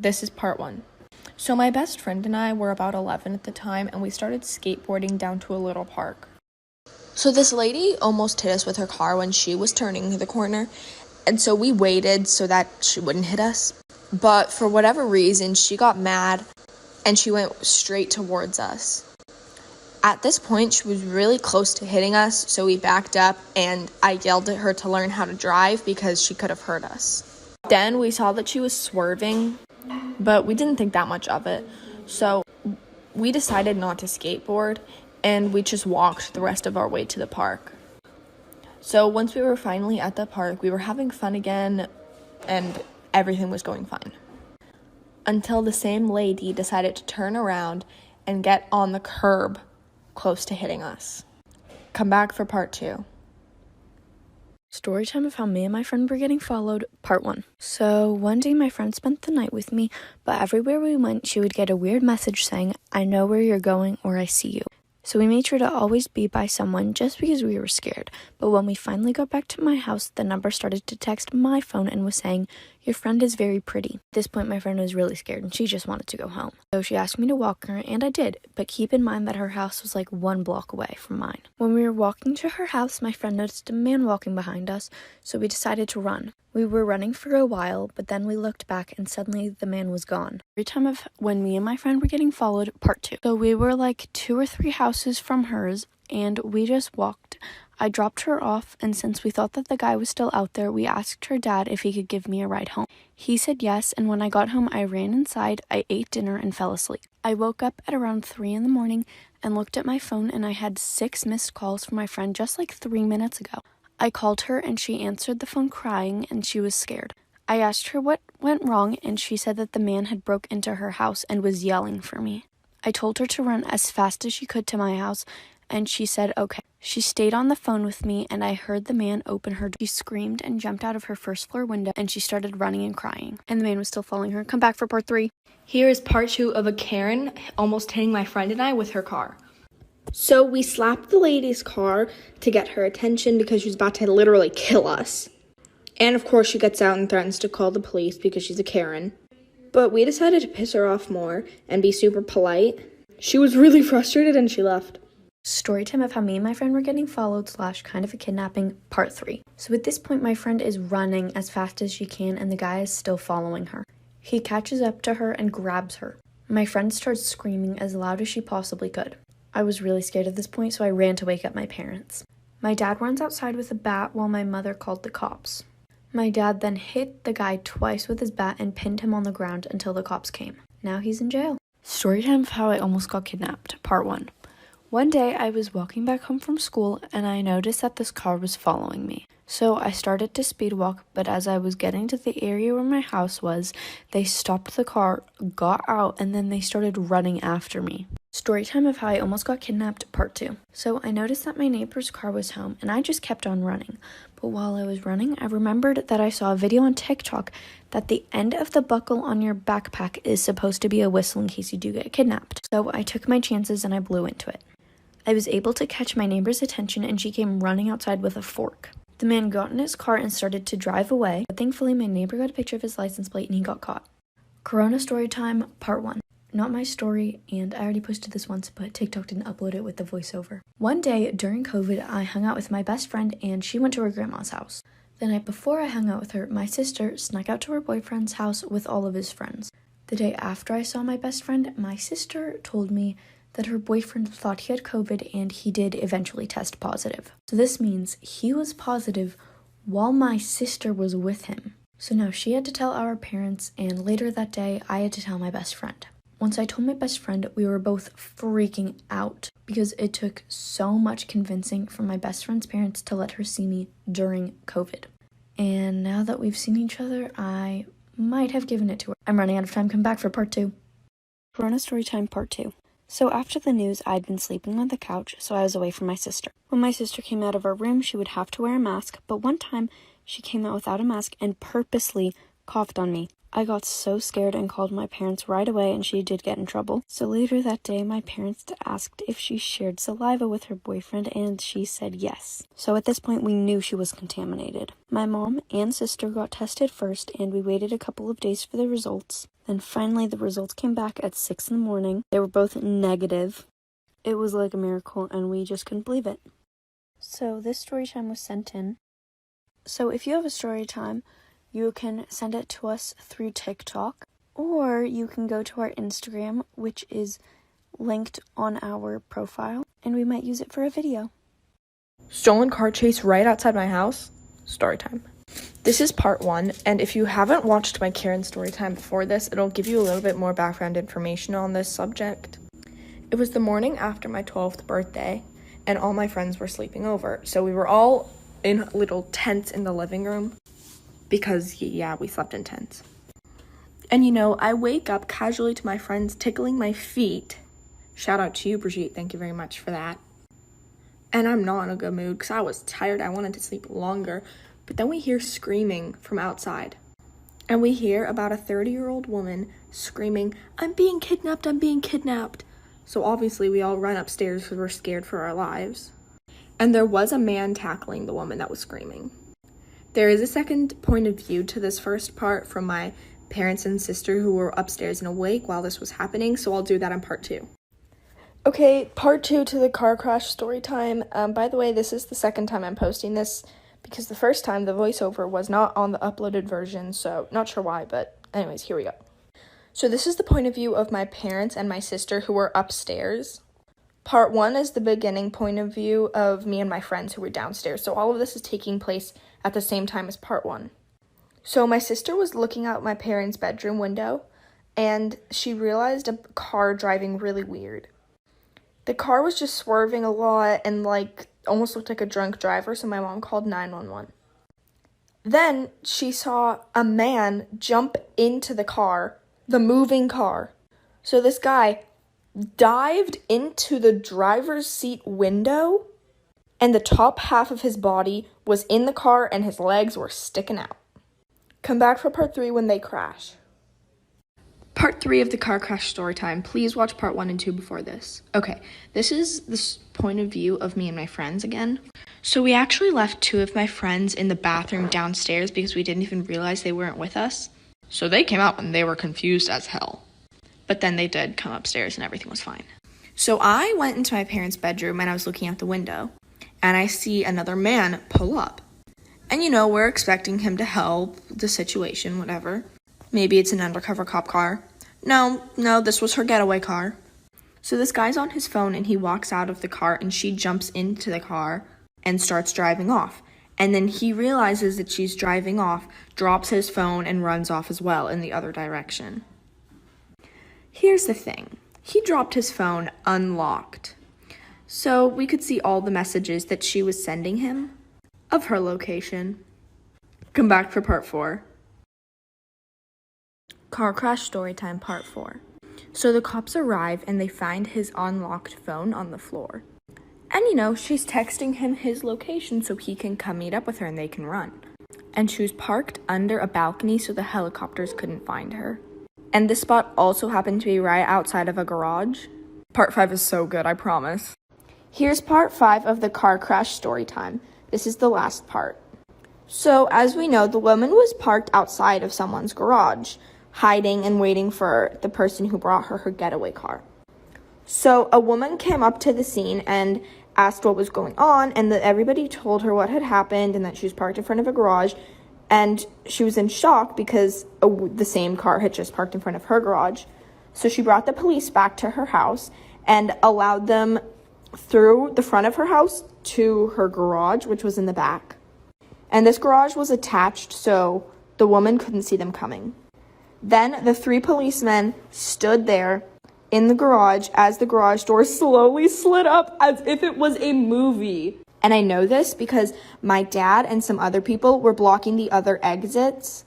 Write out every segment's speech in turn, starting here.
This is part 1. So my best friend and I were about 11 at the time, and we started skateboarding down to a little park. So this lady almost hit us with her car when she was turning the corner, and so we waited so that she wouldn't hit us. But for whatever reason, she got mad, and she went straight towards us. At this point, she was really close to hitting us, so we backed up, and I yelled at her to learn how to drive because she could have hurt us. Then we saw that she was swerving, but we didn't think that much of it. So we decided not to skateboard, and we just walked the rest of our way to the park. So once we were finally at the park, we were having fun again, and everything was going fine. Until the same lady decided to turn around and get on the curb close to hitting us. Come back for part 2. Storytime of how me and my friend were getting followed, part 1. So one day my friend spent the night with me, but everywhere we went, she would get a weird message saying, "I know where you're going," or "I see you." So we made sure to always be by someone just because we were scared. But when we finally got back to my house, the number started to text my phone and was saying, "Your friend is very pretty." At this point, my friend was really scared and she just wanted to go home. So she asked me to walk her, and I did. But keep in mind that her house was like 1 block away from mine. When we were walking to her house, my friend noticed a man walking behind us, so we decided to run. We were running for a while, but then we looked back and suddenly the man was gone. Every time of when me and my friend were getting followed, part 2. So we were like 2 or 3 houses from hers, and we just walked. I dropped her off, and since we thought that the guy was still out there, we asked her dad if he could give me a ride home. He said yes, and when I got home, I ran inside, I ate dinner, and fell asleep. I woke up at around 3 in the morning and looked at my phone, and I had 6 missed calls from my friend just like 3 minutes ago. I called her, and she answered the phone crying, and she was scared. I asked her what went wrong, and she said that the man had broke into her house and was yelling for me. I told her to run as fast as she could to my house, and she said okay. She stayed on the phone with me, and I heard the man open her door. She screamed and jumped out of her first floor window, and she started running and crying. And the man was still following her. Come back for part 3. Here is part 2 of a Karen almost hitting my friend and I with her car. So we slapped the lady's car to get her attention because she was about to literally kill us. And of course she gets out and threatens to call the police because she's a Karen. But we decided to piss her off more and be super polite. She was really frustrated and she left. Storytime of how me and my friend were getting followed / kind of a kidnapping, part 3. So at this point, my friend is running as fast as she can, and the guy is still following her. He catches up to her and grabs her. My friend starts screaming as loud as she possibly could. I was really scared at this point, so I ran to wake up my parents. My dad runs outside with a bat while my mother called the cops. My dad then hit the guy twice with his bat and pinned him on the ground until the cops came. Now he's in jail. Storytime of how I almost got kidnapped, part 1. One day I was walking back home from school and I noticed that this car was following me. So I started to speed walk, but as I was getting to the area where my house was, they stopped the car, got out, and then they started running after me. Storytime of how I almost got kidnapped, part 2. So I noticed that my neighbor's car was home, and I just kept on running. But while I was running, I remembered that I saw a video on TikTok that the end of the buckle on your backpack is supposed to be a whistle in case you do get kidnapped. So I took my chances and I blew into it. I was able to catch my neighbor's attention, and she came running outside with a fork. The man got in his car and started to drive away, but thankfully my neighbor got a picture of his license plate and he got caught. Corona Storytime, part 1. Not my story, and I already posted this once, but TikTok didn't upload it with the voiceover. One day during COVID, I hung out with my best friend and she went to her grandma's house. The night before I hung out with her, my sister snuck out to her boyfriend's house with all of his friends. The day after I saw my best friend, my sister told me that her boyfriend thought he had COVID and he did eventually test positive. So this means he was positive while my sister was with him. So now she had to tell our parents, and later that day, I had to tell my best friend. Once I told my best friend, we were both freaking out because it took so much convincing from my best friend's parents to let her see me during COVID. And now that we've seen each other, I might have given it to her. I'm running out of time. Come back for part 2. Corona Storytime, part 2. So after the news, I'd been sleeping on the couch, so I was away from my sister. When my sister came out of her room, she would have to wear a mask, but one time she came out without a mask and purposely coughed on me. I got so scared and called my parents right away, and she did get in trouble. So later that day, my parents asked if she shared saliva with her boyfriend, and she said yes. So at this point, we knew she was contaminated. My mom and sister got tested first, and we waited a couple of days for the results. Then finally, the results came back at 6 in the morning. They were both negative. It was like a miracle, and we just couldn't believe it. So this story time was sent in. So if you have a story time, you can send it to us through TikTok, or you can go to our Instagram, which is linked on our profile, and we might use it for a video. Stolen car chase right outside my house. Story time. This is part 1, and if you haven't watched my Karen story time before this, it'll give you a little bit more background information on this subject. It was the morning after my 12th birthday, and all my friends were sleeping over, so we were all in little tents in the living room. Because, yeah, we slept in tents. And, I wake up casually to my friends tickling my feet. Shout out to you, Brigitte. Thank you very much for that. And I'm not in a good mood because I was tired. I wanted to sleep longer. But then we hear screaming from outside. And we hear about a 30-year-old woman screaming, "I'm being kidnapped, I'm being kidnapped." So obviously we all run upstairs because we're scared for our lives. And there was a man tackling the woman that was screaming. There is a second point of view to this first part from my parents and sister who were upstairs and awake while this was happening, so I'll do that in part 2. Okay, part 2 to the car crash story time. By the way, this is the second time I'm posting this because the first time the voiceover was not on the uploaded version, so not sure why, but anyways, here we go. So this is the point of view of my parents and my sister who were upstairs. Part 1 is the beginning point of view of me and my friends who were downstairs. So all of this is taking place at the same time as part 1. So my sister was looking out my parents' bedroom window, and she realized a car driving really weird. The car was just swerving a lot and almost looked like a drunk driver, so my mom called 911. Then she saw a man jump into the car, the moving car. So this guy dived into the driver's seat window, and the top half of his body was in the car and his legs were sticking out. Come back for part 3 when they crash. Part 3 of the car crash story time. Please watch part 1 and 2 before this. Okay, this is the point of view of me and my friends again. So we actually left 2 of my friends in the bathroom downstairs because we didn't even realize they weren't with us. So they came out and they were confused as hell. But then they did come upstairs and everything was fine. So I went into my parents' bedroom and I was looking out the window. And I see another man pull up. And we're expecting him to help the situation, whatever. Maybe it's an undercover cop car. No, this was her getaway car. So this guy's on his phone and he walks out of the car and she jumps into the car and starts driving off. And then he realizes that she's driving off, drops his phone, and runs off as well in the other direction. Here's the thing. He dropped his phone unlocked. So we could see all the messages that she was sending him of her location. Come back for part 4. Car crash story time part 4. So the cops arrive and they find his unlocked phone on the floor. And she's texting him his location so he can come meet up with her and they can run. And she was parked under a balcony so the helicopters couldn't find her. And this spot also happened to be right outside of a garage. Part 5 is so good, I promise. Here's part 5 of the car crash story time. This is the last part. So, as we know, the woman was parked outside of someone's garage, hiding and waiting for the person who brought her getaway car. So, a woman came up to the scene and asked what was going on, and that everybody told her what had happened and that she was parked in front of a garage. And she was in shock because the same car had just parked in front of her garage. So she brought the police back to her house and allowed them through the front of her house to her garage, which was in the back. And this garage was attached, so the woman couldn't see them coming. Then the 3 policemen stood there in the garage as the garage door slowly slid up as if it was a movie. And I know this because my dad and some other people were blocking the other exits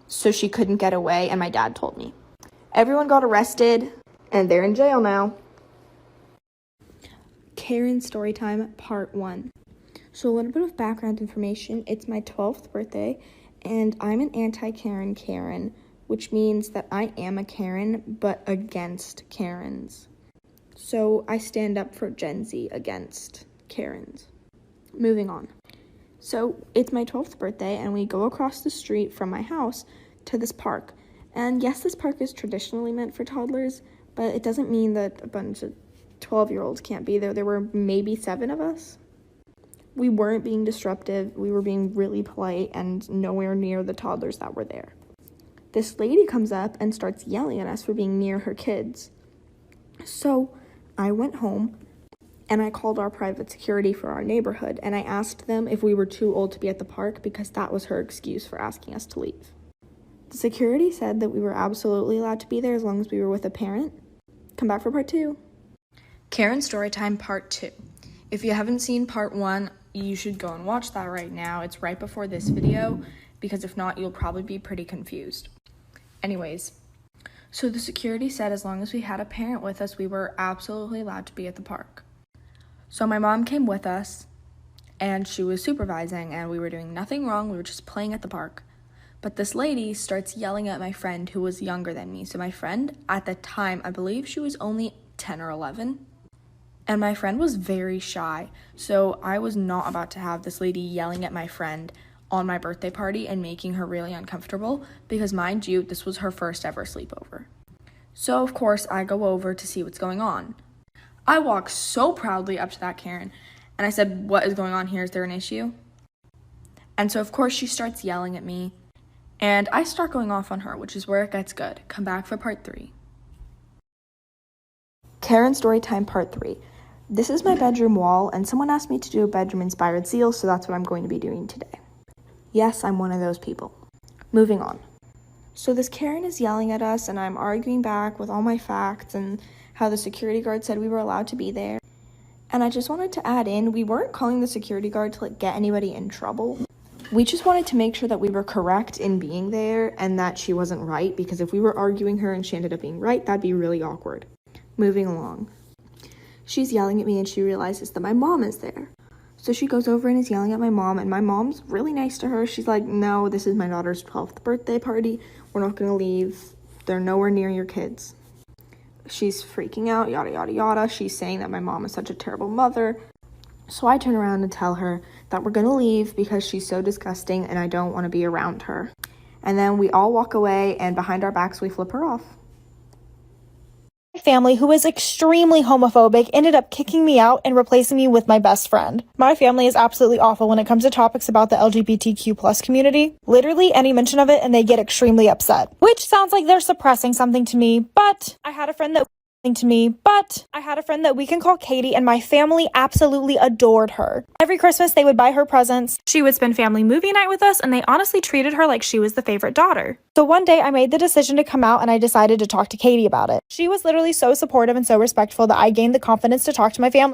so she couldn't get away, and my dad told me. Everyone got arrested, and they're in jail now. Karen Storytime Part 1. So a little bit of background information. It's my 12th birthday, and I'm an anti-Karen Karen which means that I am a Karen, but against Karens. So I stand up for Gen Z against Karens. Moving on. So it's my 12th birthday, and we go across the street from my house to this park. And yes, this park is traditionally meant for toddlers, but it doesn't mean that a bunch of 12-year-olds can't be there. There were maybe 7 of us. We weren't being disruptive. We were being really polite and nowhere near the toddlers that were there. This lady comes up and starts yelling at us for being near her kids. So I went home and I called our private security for our neighborhood, and I asked them if we were too old to be at the park because that was her excuse for asking us to leave. The security said that we were absolutely allowed to be there as long as we were with a parent. Come back for part 2. Karen Storytime part 2. If you haven't seen part 1, you should go and watch that right now. It's right before this video, because if not, you'll probably be pretty confused. Anyways, so the security said as long as we had a parent with us, we were absolutely allowed to be at the park. So my mom came with us, and she was supervising, and we were doing nothing wrong. We were just playing at the park. But this lady starts yelling at my friend who was younger than me. So my friend, at the time, I believe she was only 10 or 11. And my friend was very shy. So I was not about to have this lady yelling at my friend on my birthday party and making her really uncomfortable, because mind you, this was her first ever sleepover. So of course, I go over to see what's going on. I walk so proudly up to that Karen, and I said, "What is going on here? Is there an issue?" And so, of course, she starts yelling at me, and I start going off on her, which is where it gets good. Come back for part 3. Karen Storytime part 3. This is my bedroom wall, and someone asked me to do a bedroom-inspired seal, so that's what I'm going to be doing today. Yes, I'm one of those people. Moving on. So this Karen is yelling at us, and I'm arguing back with all my facts and how the security guard said we were allowed to be there. And I just wanted to add in, we weren't calling the security guard to get anybody in trouble. We just wanted to make sure that we were correct in being there and that she wasn't right, because if we were arguing her and she ended up being right, that'd be really awkward. Moving along. She's yelling at me and she realizes that my mom is there. So she goes over and is yelling at my mom, and my mom's really nice to her. She's like, "No, this is my daughter's 12th birthday party. We're not going to leave. They're nowhere near your kids." She's freaking out, yada, yada, yada. She's saying that my mom is such a terrible mother. So I turn around and tell her that we're going to leave because she's so disgusting and I don't want to be around her. And then we all walk away, and behind our backs, we flip her off. Family, who is extremely homophobic, ended up kicking me out and replacing me with my best friend. My family is absolutely awful when it comes to topics about the LGBTQ plus community. Literally any mention of it and they get extremely upset. Which sounds like they're suppressing something to me, but I had a friend that we can call Katie, and my family absolutely adored her. Every Christmas they would buy her presents. She would spend family movie night with us, and they honestly treated her like she was the favorite daughter. So one day I made the decision to come out, and I decided to talk to Katie about it. She was literally so supportive and so respectful that I gained the confidence to talk to my family.